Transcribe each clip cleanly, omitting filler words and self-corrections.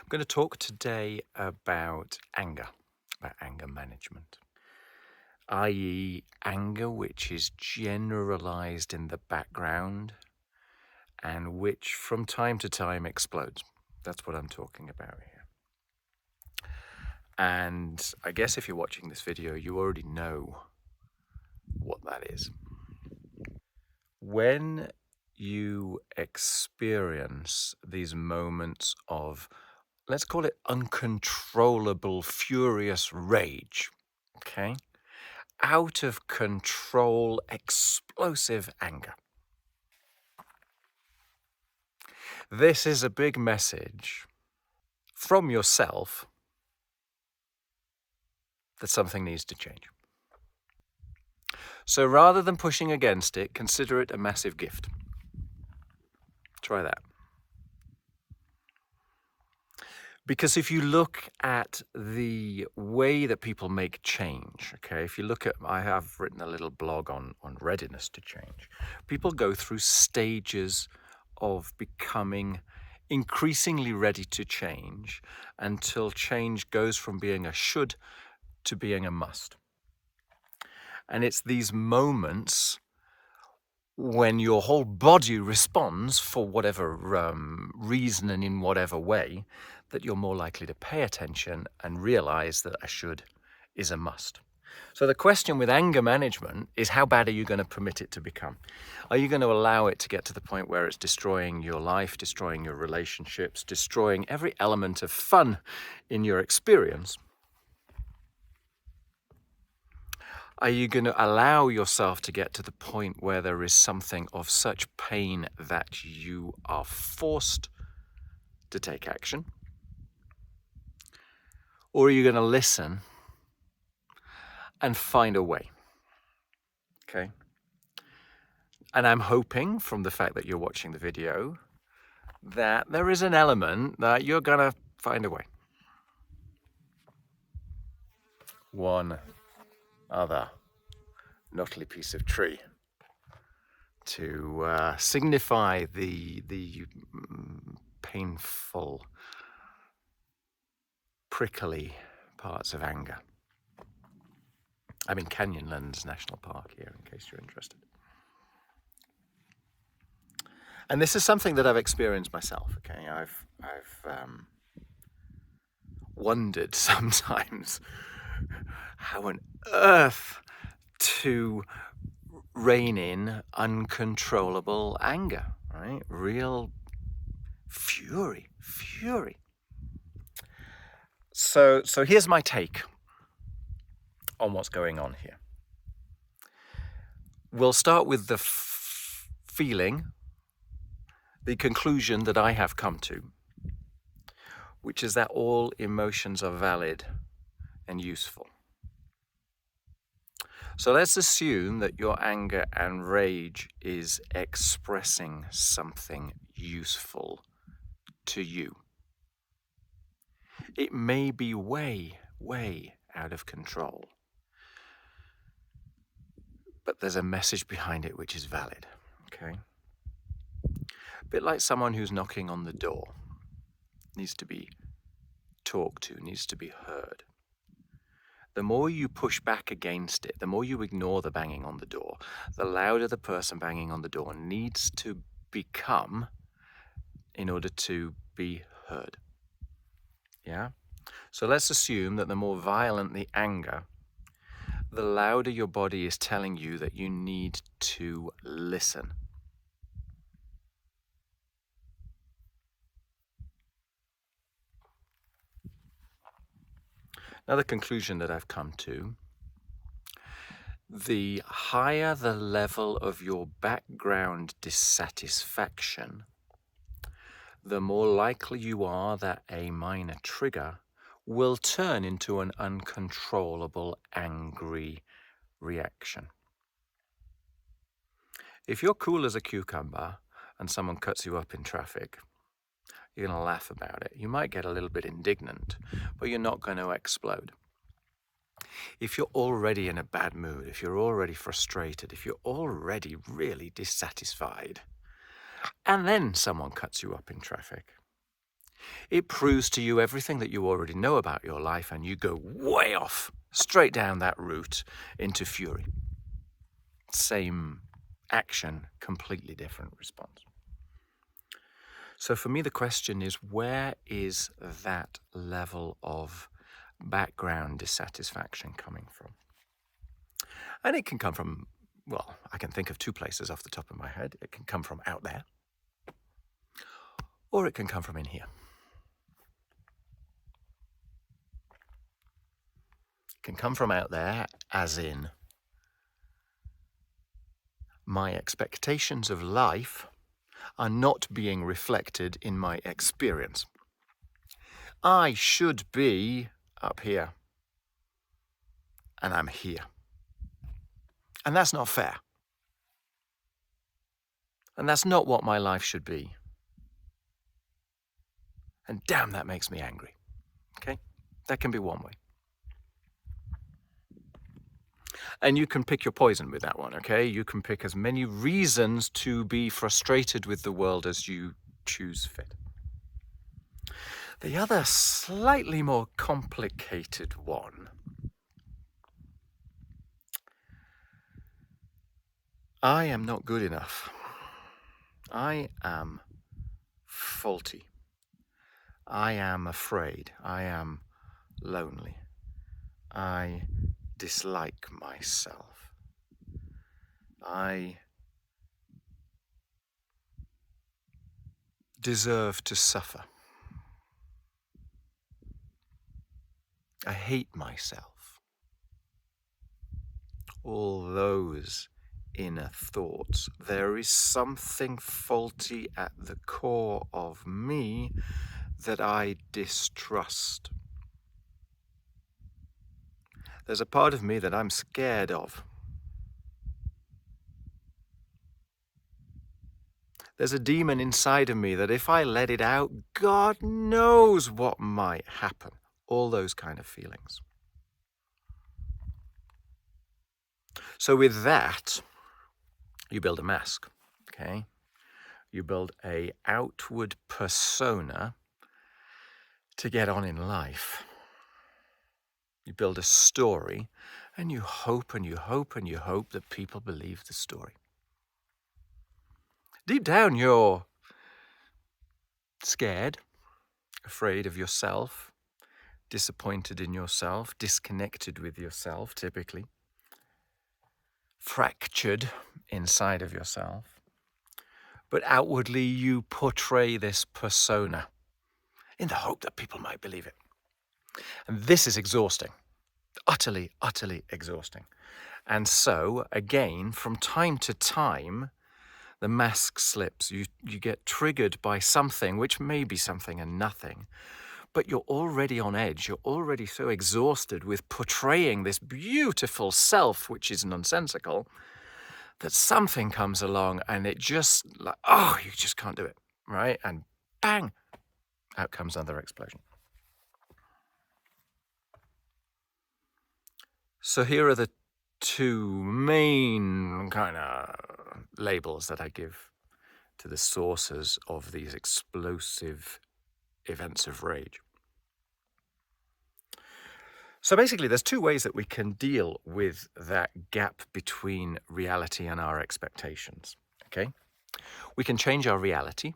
I'm going to talk today about anger management, i.e., anger which is generalized in the background and which from time to time explodes. That's what I'm talking about here. And I guess if you're watching this video, you already know what that is. When you experience these moments of, let's call it uncontrollable, furious rage, okay? Out of control, explosive anger. This is a big message from yourself that something needs to change. So rather than pushing against it, consider it a massive gift. Try that. Because if you look at the way that people make change, okay, if you look at, I have written a little blog on readiness to change. People go through stages of becoming increasingly ready to change until change goes from being a should to being a must. And it's these moments when your whole body responds for whatever reason and in whatever way, that you're more likely to pay attention and realize that a should is a must. So the question with anger management is, how bad are you going to permit it to become? Are you going to allow it to get to the point where it's destroying your life, destroying your relationships, destroying every element of fun in your experience? Are you going to allow yourself to get to the point where there is something of such pain that you are forced to take action? Or are you going to listen and find a way? Okay. And I'm hoping from the fact that you're watching the video that there is an element that you're going to find a way. One other knottly piece of tree to signify the painful, prickly parts of anger. I'm in Canyonlands National Park here, in case you're interested. And this is something that I've experienced myself. Okay, I've wondered sometimes how on earth to rein in uncontrollable anger, right? Real fury. So here's my take on what's going on here. We'll start with the feeling, the conclusion that I have come to, which is that all emotions are valid and useful. So let's assume that your anger and rage is expressing something useful to you. It may be way out of control, but there's a message behind it which is valid, okay? A bit like someone who's knocking on the door, needs to be talked to, needs to be heard. The more you push back against it, the more you ignore the banging on the door, the louder the person banging on the door needs to become in order to be heard. Yeah? So let's assume that the more violent the anger, the louder your body is telling you that you need to listen. Another conclusion that I've come to: the higher the level of your background dissatisfaction, the more likely you are that a minor trigger will turn into an uncontrollable, angry reaction. If you're cool as a cucumber and someone cuts you up in traffic, you're going to laugh about it. You might get a little bit indignant, but you're not going to explode. If you're already in a bad mood, if you're already frustrated, if you're already really dissatisfied, and then someone cuts you up in traffic, It proves to you everything that you already know about your life, and you go way off, straight down that route into fury. Same action, completely different response. So for me, the question is, where is that level of background dissatisfaction coming from? And it can come from, well, I can think of two places off the top of my head. It can come from out there, or it can come from in here. It can come from out there, as in my expectations of life are not being reflected in my experience. I should be up here, and I'm here. And that's not fair. And that's not what my life should be. And damn, that makes me angry. Okay? That can be one way. And you can pick your poison with that one, okay? You can pick as many reasons to be frustrated with the world as you choose fit. The other slightly more complicated one, I am not good enough. I am faulty. I am afraid. I am lonely. I dislike myself. I deserve to suffer. I hate myself. All those inner thoughts. There is something faulty at the core of me that I distrust. There's a part of me that I'm scared of. There's a demon inside of me that if I let it out, God knows what might happen. All those kind of feelings. So with that, you build a mask, okay? You build a outward persona to get on in life. You build a story, and you hope and you hope and you hope that people believe the story. Deep down, you're scared, afraid of yourself, disappointed in yourself, disconnected with yourself, typically, fractured inside of yourself. But outwardly, you portray this persona in the hope that people might believe it. And this is exhausting, utterly, utterly exhausting. And so, again, from time to time, the mask slips. You get triggered by something, which may be something and nothing, but you're already on edge. You're already so exhausted with portraying this beautiful self, which is nonsensical, that something comes along and it just, like, oh, you just can't do it, right? And bang, out comes another explosion. So here are the two main kind of labels that I give to the sources of these explosive events of rage. So basically, there's two ways that we can deal with that gap between reality and our expectations, okay? We can change our reality,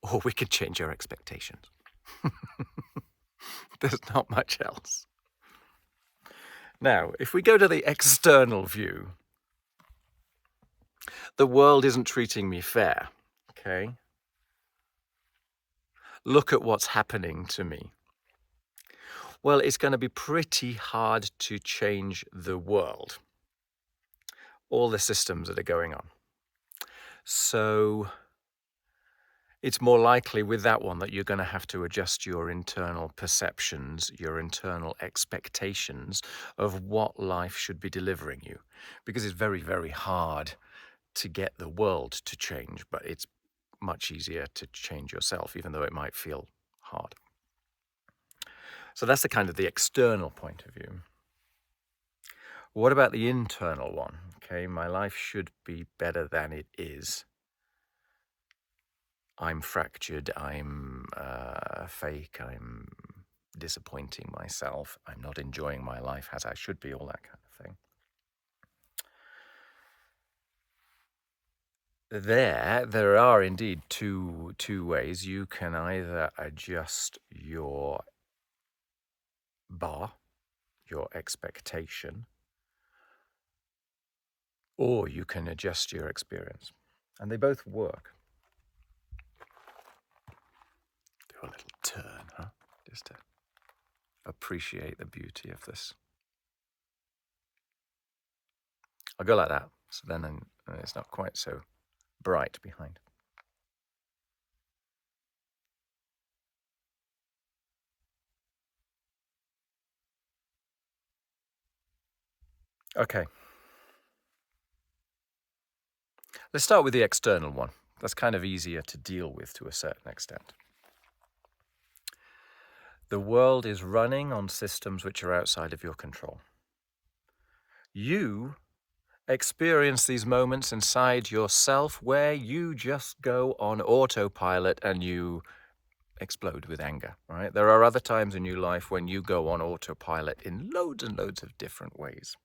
or we can change our expectations. There's not much else. Now, if we go to the external view, the world isn't treating me fair, okay? Look at what's happening to me. Well, it's going to be pretty hard to change the world, all the systems that are going on. So it's more likely with that one that you're going to have to adjust your internal perceptions, your internal expectations of what life should be delivering you, because it's very, very hard to get the world to change, but it's much easier to change yourself, even though it might feel hard. So that's the kind of the external point of view. What about the internal one? Okay, my life should be better than it is. I'm fractured, I'm fake, I'm disappointing myself, I'm not enjoying my life as I should be, all that kind of thing. There are indeed two ways. You can either adjust your bar, your expectation, or you can adjust your experience. And they both work. Do a little turn, huh? Just to appreciate the beauty of this. I'll go like that, so then it's not quite so bright behind. Okay. Let's start with the external one. That's kind of easier to deal with to a certain extent. The world is running on systems which are outside of your control. You experience these moments inside yourself where you just go on autopilot and you explode with anger, right? There are other times in your life when you go on autopilot in loads and loads of different ways.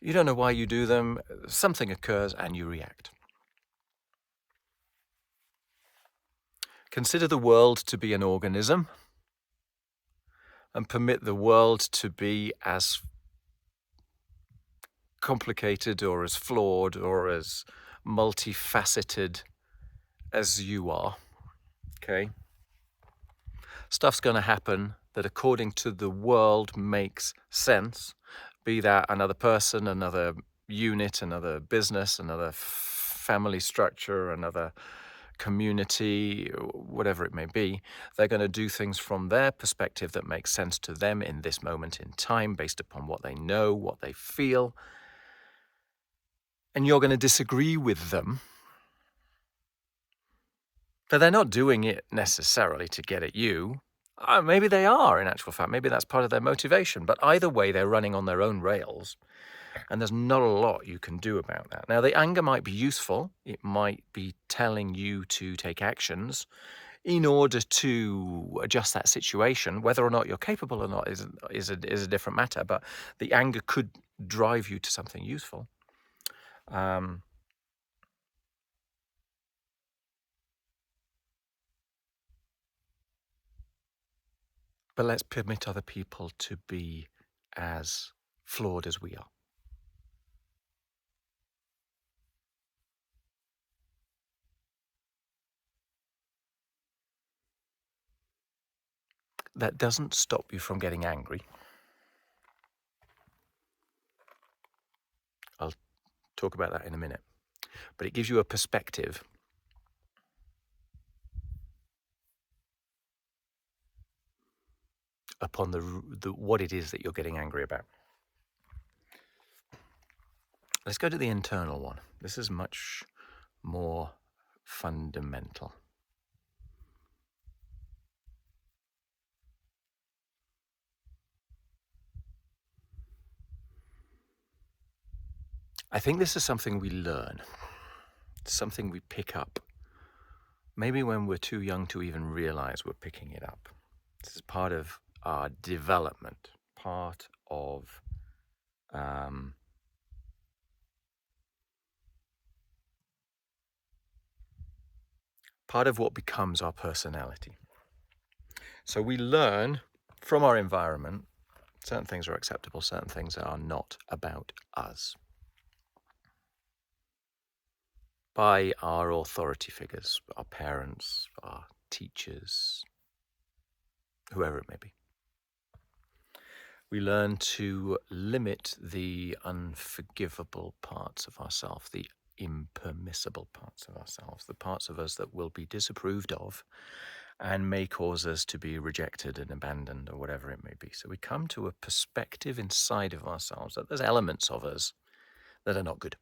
You don't know why you do them. Something occurs and you react. Consider the world to be an organism and permit the world to be as complicated or as flawed or as multifaceted as you are, okay? Stuff's going to happen that according to the world makes sense, be that another person, another unit, another business, another family structure, another community, whatever it may be. They're going to do things from their perspective that makes sense to them in this moment in time based upon what they know, what they feel. And you're going to disagree with them. But they're not doing it necessarily to get at you. Maybe they are, in actual fact. Maybe that's part of their motivation. But either way, they're running on their own rails. And there's not a lot you can do about that. Now, the anger might be useful. It might be telling you to take actions in order to adjust that situation. Whether or not you're capable or not is a different matter. But the anger could drive you to something useful. But let's permit other people to be as flawed as we are. That doesn't stop you from getting angry. I'll talk about that in a minute. But it gives you a perspective upon the what it is that you're getting angry about. Let's go to the internal one. This is much more fundamental. I think this is something we learn, something we pick up, maybe when we're too young to even realize we're picking it up. This is part of our development, part of what becomes our personality. So we learn from our environment, certain things are acceptable, certain things are not about us. By our authority figures, our parents, our teachers, whoever it may be. We learn to limit the unforgivable parts of ourselves, the impermissible parts of ourselves, the parts of us that will be disapproved of and may cause us to be rejected and abandoned or whatever it may be. So we come to a perspective inside of ourselves that there's elements of us that are not good.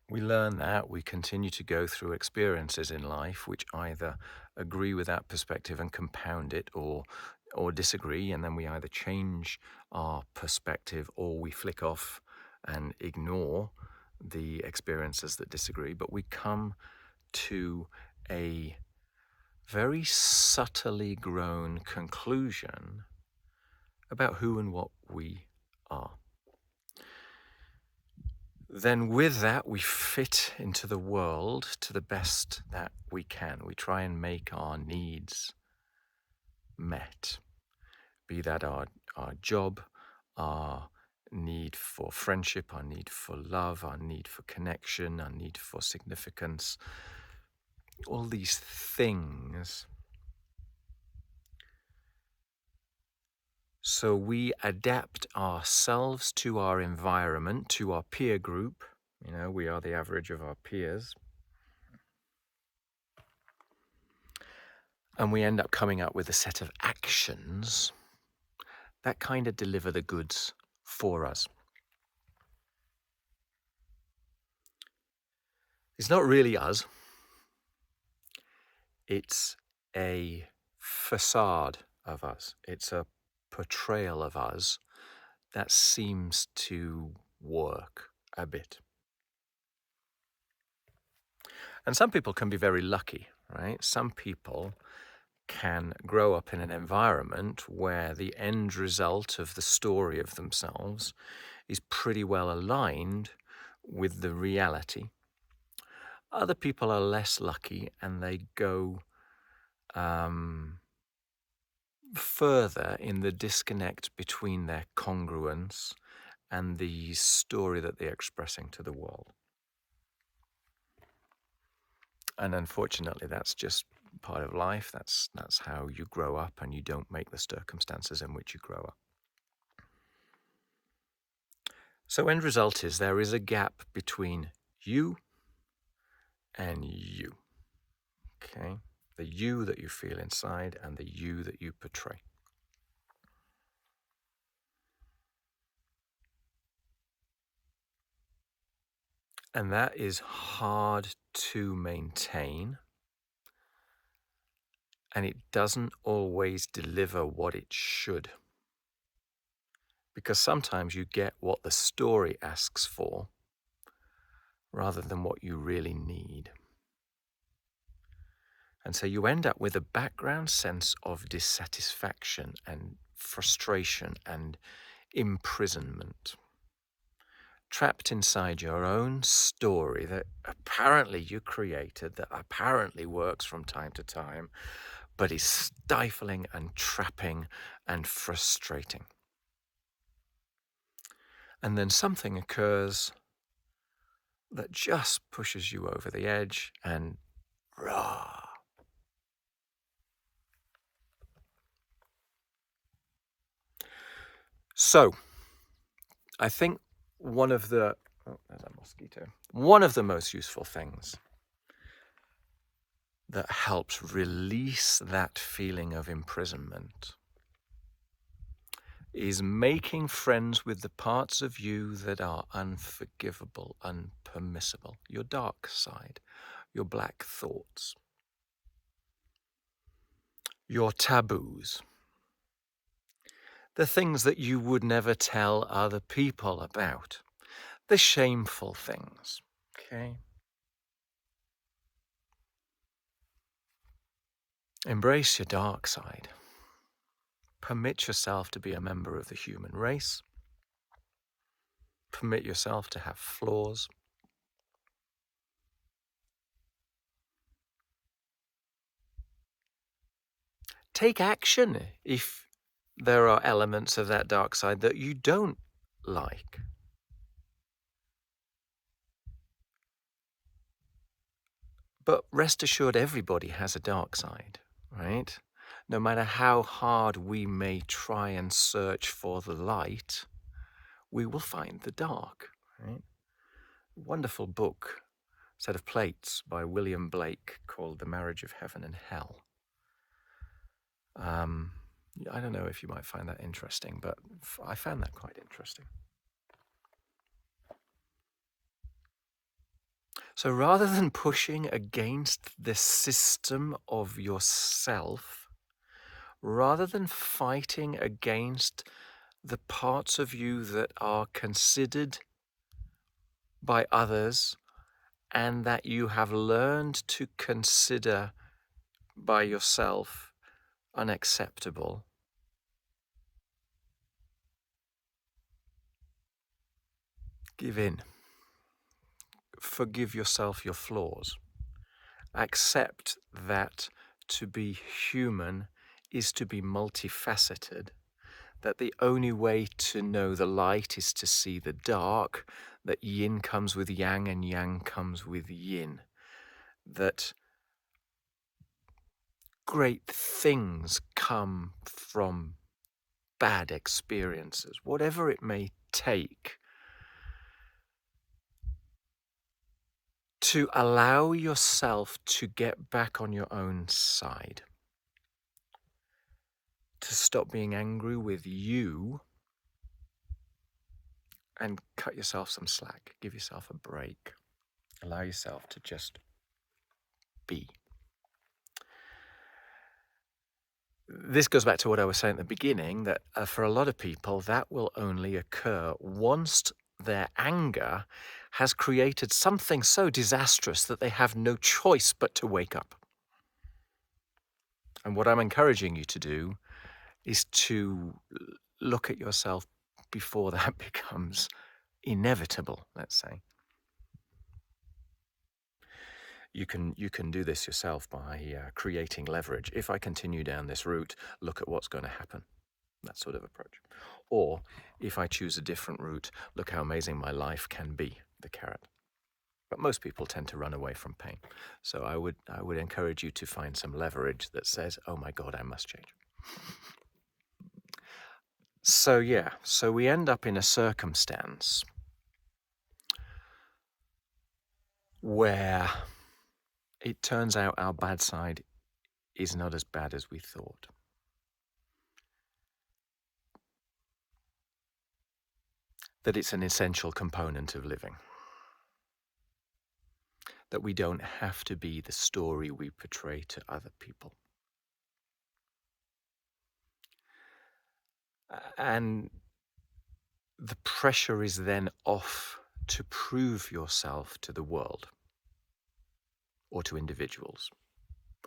We learn that, we continue to go through experiences in life which either agree with that perspective and compound it or disagree, and then we either change our perspective or we flick off and ignore the experiences that disagree. But we come to a very subtly grown conclusion about who and what we are. Then with that, we fit into the world to the best that we can. We try and make our needs met, be that our job, our need for friendship, our need for love, our need for connection, our need for significance, all these things. So we adapt ourselves to our environment, to our peer group. You know, we are the average of our peers. And we end up coming up with a set of actions that kind of deliver the goods for us. It's not really us. It's a facade of us. It's a portrayal of us that seems to work a bit. And some people can be very lucky, right? Some people can grow up in an environment where the end result of the story of themselves is pretty well aligned with the reality. Other people are less lucky and they go further in the disconnect between their congruence and the story that they're expressing to the world. And unfortunately, that's just part of life. That's how you grow up, and you don't make the circumstances in which you grow up. So end result is there is a gap between you and you. Okay? The you that you feel inside and the you that you portray. And that is hard to maintain. And it doesn't always deliver what it should. Because sometimes you get what the story asks for rather than what you really need. And so you end up with a background sense of dissatisfaction and frustration and imprisonment, trapped inside your own story that apparently you created, that apparently works from time to time, but is stifling and trapping and frustrating. And then something occurs that just pushes you over the edge and rah. So, I think one of the most useful things that helps release that feeling of imprisonment is making friends with the parts of you that are unforgivable, unpermissible, your dark side, your black thoughts, your taboos, the things that you would never tell other people about, the shameful things, okay? Embrace your dark side. Permit yourself to be a member of the human race. Permit yourself to have flaws. Take action if there are elements of that dark side that you don't like. But rest assured, everybody has a dark side, right? No matter how hard we may try and search for the light, we will find the dark, right? Wonderful book, set of plates by William Blake called The Marriage of Heaven and Hell. I don't know if you might find that interesting, but I found that quite interesting. So rather than pushing against the system of yourself, rather than fighting against the parts of you that are considered by others and that you have learned to consider by yourself unacceptable, give in. Forgive yourself your flaws. Accept that to be human is to be multifaceted, that the only way to know the light is to see the dark, that yin comes with yang and yang comes with yin, that great things come from bad experiences, whatever it may take, to allow yourself to get back on your own side, to stop being angry with you and cut yourself some slack, give yourself a break, allow yourself to just be. This goes back to what I was saying at the beginning, that for a lot of people, that will only occur once their anger has created something so disastrous that they have no choice but to wake up. And what I'm encouraging you to do is to look at yourself before that becomes inevitable, let's say. You can do this yourself by creating leverage. If I continue down this route, look at what's going to happen. That sort of approach. Or if I choose a different route, look how amazing my life can be, the carrot. But most people tend to run away from pain. So I would encourage you to find some leverage that says, oh my God, I must change. So we end up in a circumstance where it turns out our bad side is not as bad as we thought. That it's an essential component of living. That we don't have to be the story we portray to other people. And the pressure is then off to prove yourself to the world, or to individuals,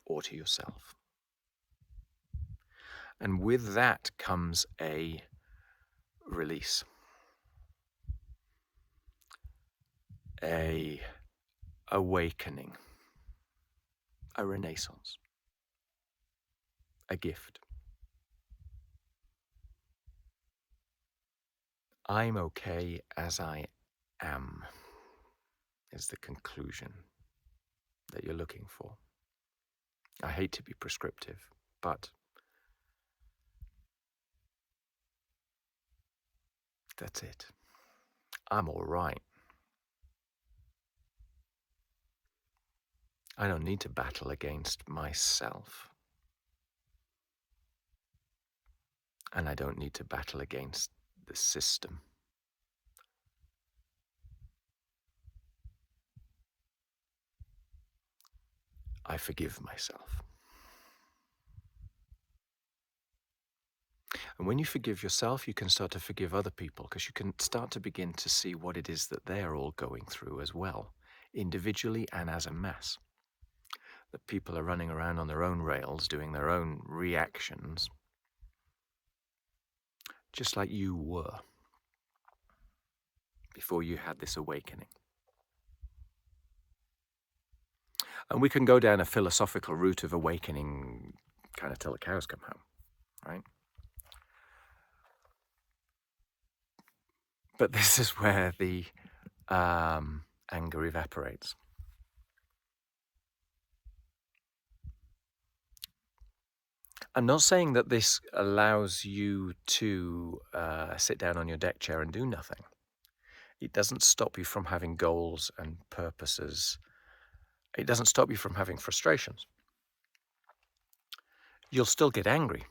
or to yourself. And with that comes a release, a awakening, a renaissance, a gift. I'm okay as I am, is the conclusion that you're looking for. I hate to be prescriptive, but that's it. I'm all right. I don't need to battle against myself. And I don't need to battle against the system. I forgive myself. And when you forgive yourself, you can start to forgive other people, because you can start to begin to see what it is that they're all going through as well, individually and as a mass. That people are running around on their own rails, doing their own reactions, just like you were before you had this awakening. And we can go down a philosophical route of awakening kind of till the cows come home, right? But this is where the anger evaporates. I'm not saying that this allows you to sit down on your deck chair and do nothing. It doesn't stop you from having goals and purposes. It doesn't stop you from having frustrations. You'll still get angry,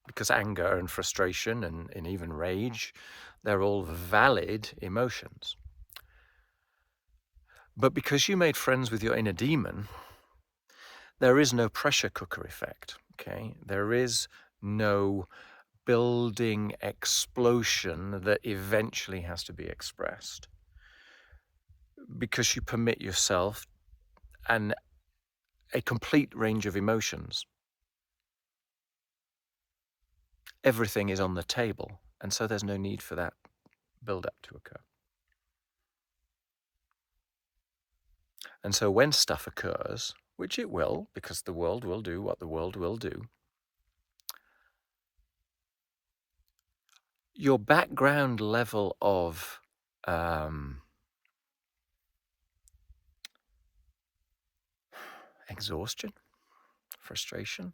because anger and frustration and even rage, they're all valid emotions. But because you made friends with your inner demon, there is no pressure cooker effect, okay? There is no building explosion that eventually has to be expressed. because you permit yourself a complete range of emotions. Everything is on the table, and so there's no need for that build-up to occur. And so when stuff occurs, which it will, because the world will do what the world will do, your background level of exhaustion, frustration,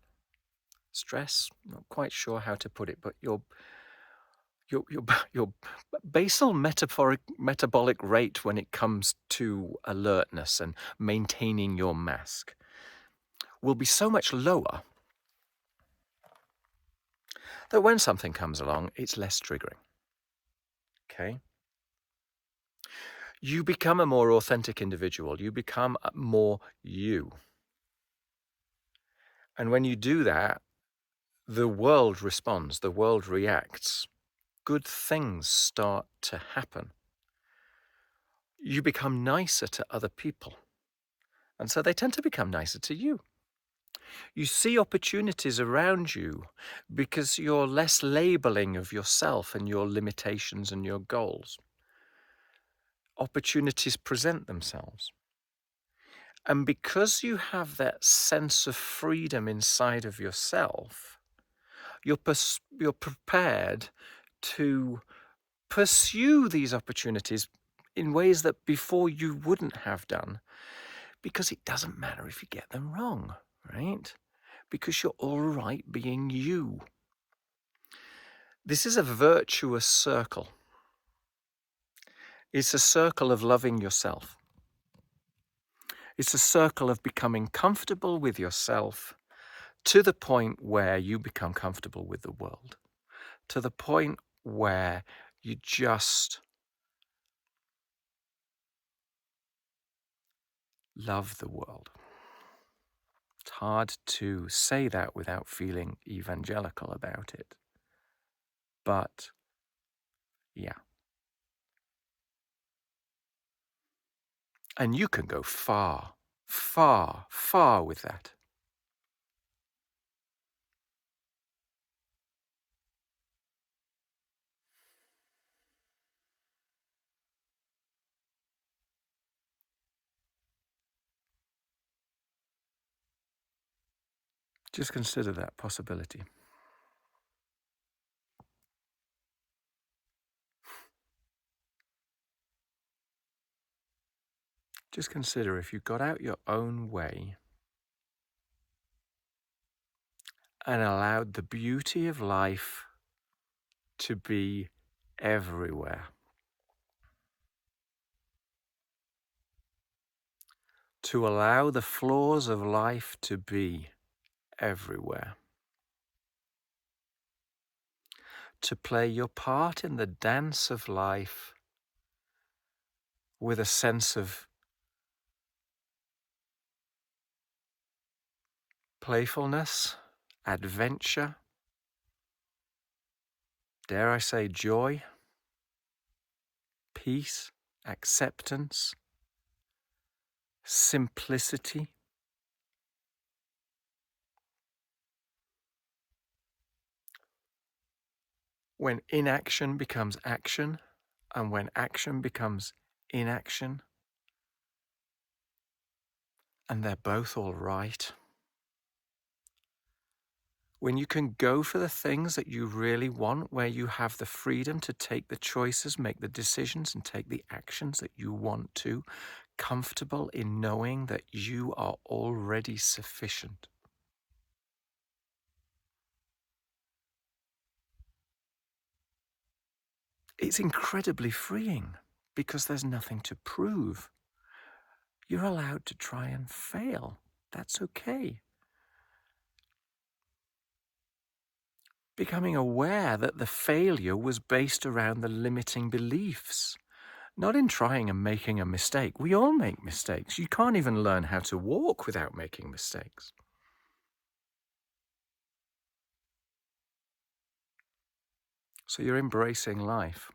stress, not quite sure how to put it, but your basal metabolic rate when it comes to alertness and maintaining your mask will be so much lower that when something comes along, it's less triggering. Okay? You become a more authentic individual. You become more you. And when you do that, the world responds, the world reacts. Good things start to happen. You become nicer to other people. And so they tend to become nicer to you. You see opportunities around you because you're less labeling of yourself and your limitations and your goals. Opportunities present themselves. And because you have that sense of freedom inside of yourself, you're prepared to pursue these opportunities in ways that before you wouldn't have done, because it doesn't matter if you get them wrong, right? Because you're all right being you. This is a virtuous circle. It's a circle of loving yourself. It's a circle of becoming comfortable with yourself to the point where you become comfortable with the world, to the point where you just love the world. It's hard to say that without feeling evangelical about it. But yeah. And you can go far, far, far with that. Just consider that possibility. Just consider if you got out your own way and allowed the beauty of life to be everywhere. To allow the flaws of life to be everywhere. To play your part in the dance of life with a sense of playfulness, adventure, dare I say joy, peace, acceptance, simplicity. When inaction becomes action, and when action becomes inaction, and they're both all right. When you can go for the things that you really want, where you have the freedom to take the choices, make the decisions, and take the actions that you want to, comfortable in knowing that you are already sufficient. It's incredibly freeing because there's nothing to prove. You're allowed to try and fail. That's okay. Becoming aware that the failure was based around the limiting beliefs, not in trying and making a mistake. We all make mistakes. You can't even learn how to walk without making mistakes. So you're embracing life.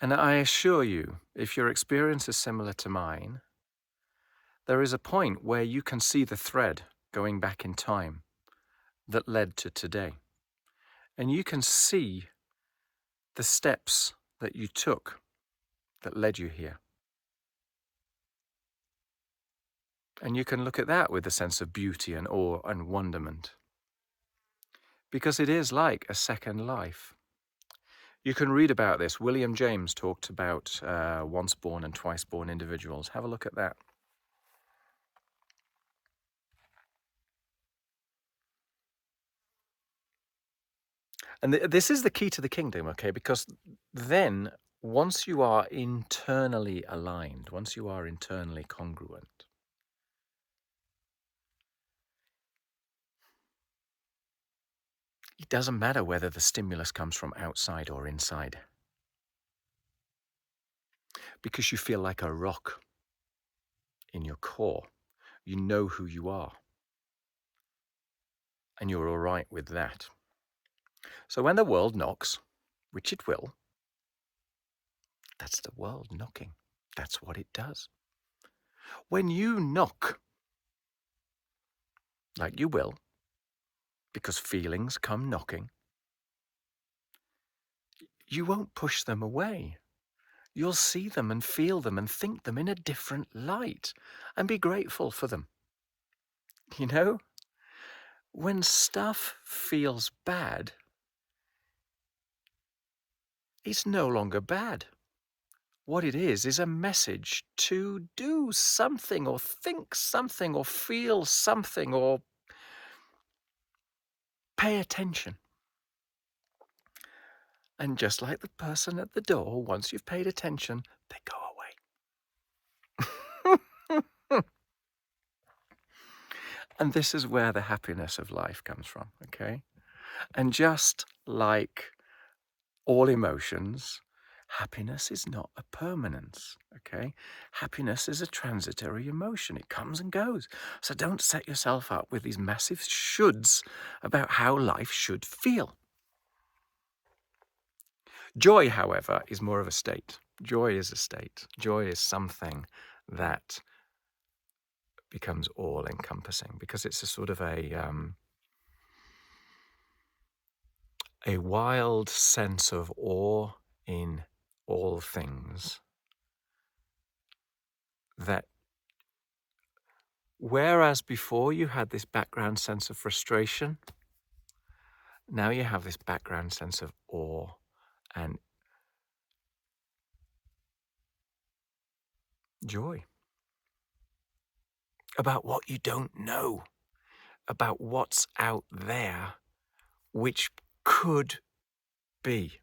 And I assure you, if your experience is similar to mine, there is a point where you can see the thread going back in time that led to today. And you can see the steps that you took that led you here. And you can look at that with a sense of beauty and awe and wonderment. Because it is like a second life. You can read about this. William James talked about once born and twice born individuals. Have a look at that. And this is the key to the kingdom, okay? Because then, once you are internally aligned, once you are internally congruent, it doesn't matter whether the stimulus comes from outside or inside. Because you feel like a rock in your core. You know who you are. And you're all right with that. So when the world knocks, which it will, that's the world knocking. That's what it does. When you knock, like you will, because feelings come knocking, you won't push them away. You'll see them and feel them and think them in a different light and be grateful for them. You know, when stuff feels bad, it's no longer bad. What it is a message to do something or think something or feel something or pay attention. And just like the person at the door, once you've paid attention, they go away. And this is where the happiness of life comes from, okay? And just like all emotions, happiness is not a permanence, okay? Happiness is a transitory emotion. It comes and goes. So don't set yourself up with these massive shoulds about how life should feel. Joy, however, is more of a state. Joy is a state. Joy is something that becomes all-encompassing because it's a sort of a wild sense of awe in all things that, whereas before you had this background sense of frustration, now you have this background sense of awe and joy about what you don't know, about what's out there, which could be.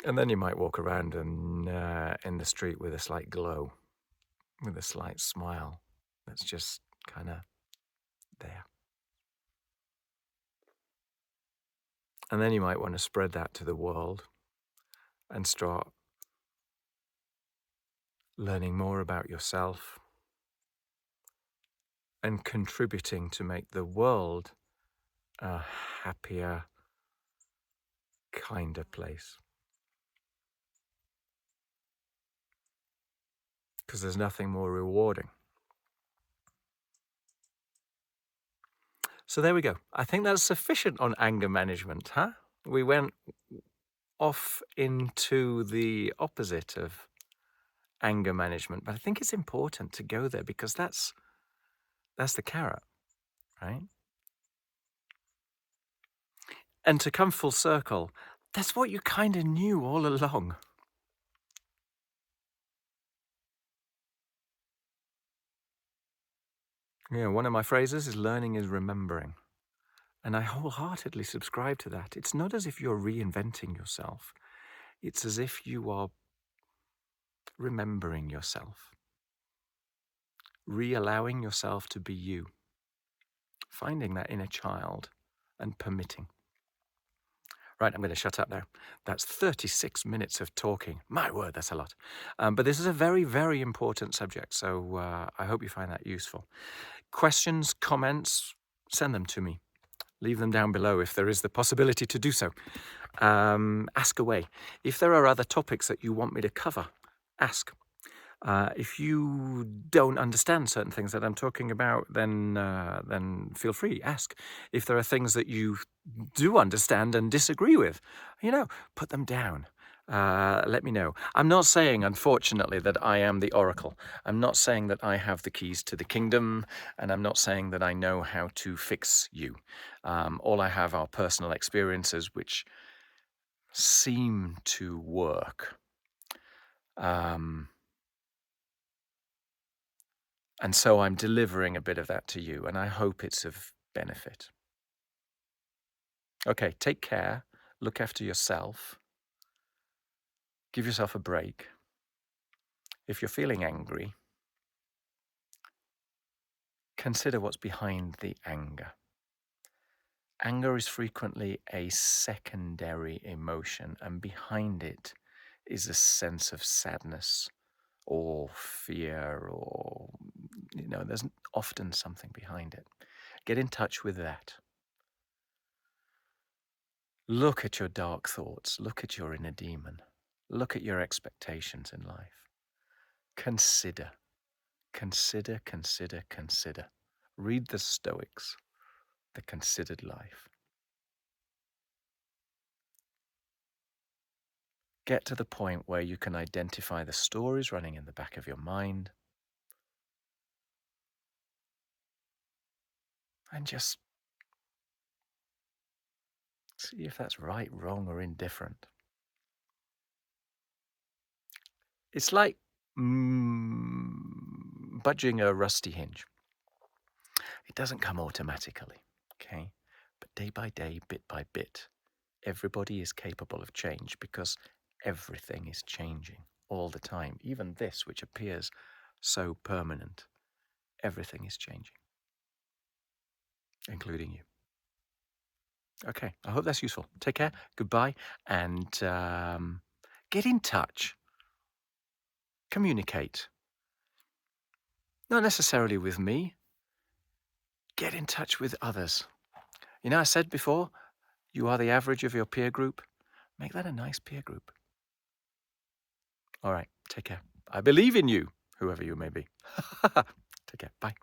And then you might walk around and in the street with a slight glow, with a slight smile that's just kind of there. And then you might want to spread that to the world and start learning more about yourself and contributing to make the world a happier, kinder place. Because there's nothing more rewarding. So there we go. I think that's sufficient on anger management, huh? We went off into the opposite of anger management, but I think it's important to go there because that's the carrot, right? And to come full circle, that's what you kind of knew all along. Yeah, one of my phrases is learning is remembering. And I wholeheartedly subscribe to that. It's not as if you're reinventing yourself. It's as if you are remembering yourself, re-allowing yourself to be you, finding that inner child and permitting. Right, I'm going to shut up now. That's 36 minutes of talking. My word, that's a lot. But this is a very, very important subject, so I hope you find that useful. Questions, comments, send them to me. Leave them down below if there is the possibility to do so. Ask away. If there are other topics that you want me to cover, ask. If you don't understand certain things that I'm talking about, then feel free, ask. If there are things that you do understand and disagree with, put them down. Let me know. I'm not saying, unfortunately, that I am the oracle. I'm not saying that I have the keys to the kingdom, and I'm not saying that I know how to fix you. All I have are personal experiences which seem to work. And so I'm delivering a bit of that to you, and I hope it's of benefit. Okay, take care. Look after yourself. Give yourself a break. If you're feeling angry, consider what's behind the anger. Anger is frequently a secondary emotion, and behind it is a sense of sadness or fear, or, there's often something behind it. Get in touch with that. Look at your dark thoughts. Look at your inner demon. Look at your expectations in life. Consider. Read the Stoics, the considered life. Get to the point where you can identify the stories running in the back of your mind and just see if that's right, wrong, or indifferent. It's like budging a rusty hinge. It doesn't come automatically, okay? But day by day, bit by bit, everybody is capable of change because everything is changing all the time. Even this, which appears so permanent, everything is changing, including you. Okay, I hope that's useful. Take care, goodbye, and get in touch. Communicate. Not necessarily with me. Get in touch with others. I said before, you are the average of your peer group. Make that a nice peer group. All right, take care. I believe in you, whoever you may be. Take care. Bye.